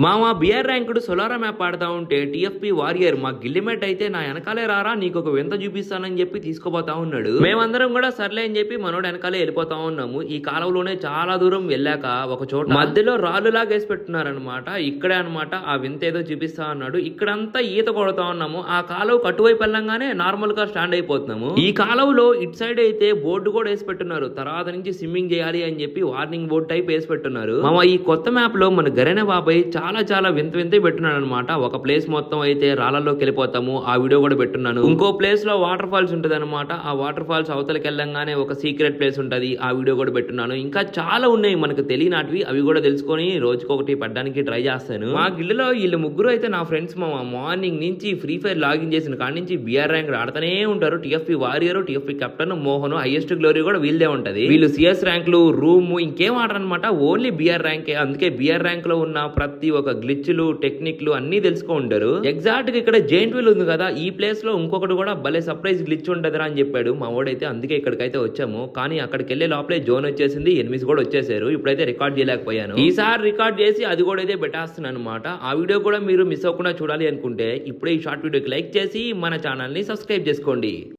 మామ BR ర్యాంకుడు Solara map ఆడుతా ఉంటే టీఎఫ్పీ వారియర్ మా గిల్లిమెట్ అయితే నా వెనకాలే రారా నీకు ఒక వింత చూపిస్తానని చెప్పి తీసుకుపోతా ఉన్నాడు. మేమందరం కూడా సర్లే అని చెప్పి మనోడు వెనకాలే వెళ్ళిపోతా ఉన్నాము. ఈ కాలంలోనే చాలా దూరం వెళ్ళాక ఒక చోట మధ్యలో రాళ్ళు లాగా వేసి పెట్టున్నారనమాట. ఇక్కడే అనమాట ఆ వింత ఏదో చూపిస్తా ఉన్నాడు. ఇక్కడంతా ఈత కొడతా ఉన్నాము. ఆ కాలువ కటువైపు వెళ్ళంగానే నార్మల్ గా స్టాండ్ అయిపోతున్నాము. ఈ కాలువలో ఇటు సైడ్ అయితే బోర్డు కూడా వేసి పెట్టున్నారు. తర్వాత నుంచి స్విమ్మింగ్ చేయాలి అని చెప్పి వార్నింగ్ బోర్డు టైప్ వేసి పెట్టున్నారు. మామ ఈ కొత్త మ్యాప్ లో మన గరేన బాబాయ్ చాలా వింత పెట్టున్నాడు అనమాట. ఒక ప్లేస్ మొత్తం అయితే రాళ్లలోకి వెళ్ళిపోతాము. ఆ వీడియో కూడా పెట్టున్నాను. ఇంకో ప్లేస్ లో వాటర్ ఫాల్స్ ఉంటది అనమాట. ఆ వాటర్ ఫాల్స్ అవతలకి వెళ్ళంగానే ఒక సీక్రెట్ ప్లేస్ ఉంటది. ఆ వీడియో కూడా పెట్టున్నాను. ఇంకా చాలా ఉన్నాయి మనకు తెలియనటివి. అవి కూడా తెలుసుకొని రోజుకొకటి పడ్డానికి ట్రై చేస్తాను. మా గిల్లులో వీళ్ళు ముగ్గురు అయితే నా ఫ్రెండ్స్. మార్నింగ్ నుంచి ఫ్రీ ఫైర్ లాగిన్ చేసిన కాడి నుంచి బిఆర్ ర్యాంక్ ఆడుతూనే ఉంటారు. TFP warrior, TFP captain Mohan, highest glory కూడా వీళ్ళదే ఉంటది. వీళ్ళు సిఎస్ ర్యాంకులు, రూమ్ ఇంకేం ఆడరు అనమాట. ఓన్లీ బిఆర్ ర్యాంకే. అందుకే బిఆర్ ర్యాంక్ లో ఉన్న ప్రతి ఒక గ్లిచ్లు, టెక్నిక్లు అన్ని తెలుసుకుంటారు. ఎగ్జాక్ట్ గా ఇక్కడ జైంట్ వీల్ ఉంది కదా, ఈ ప్లేస్ లో ఇంకొకటి కూడా భలే సర్ప్రైజ్ గ్లిచ్ ఉంటదిరా అని చెప్పాడు మా వాడైతే. అందుకే ఇక్కడికైతే వచ్చాము. కానీ అక్కడికి వెళ్లే లోపలే జోన్ వచ్చేసింది, ఎనిమిస్ కూడా వచ్చేసారు. ఇప్పుడైతే రికార్డ్ చేయలేకపోయాను. ఈసారి రికార్డ్ చేసి అది కూడా అయితే పెట్టేస్తున్నాను అనమాట. ఆ వీడియో కూడా మీరు మిస్ అవ్వకుండా చూడాలి అనుకుంటే ఇప్పుడే ఈ షార్ట్ వీడియోకి లైక్ చేసి మన ఛానల్ ని సబ్స్క్రైబ్ చేసుకోండి.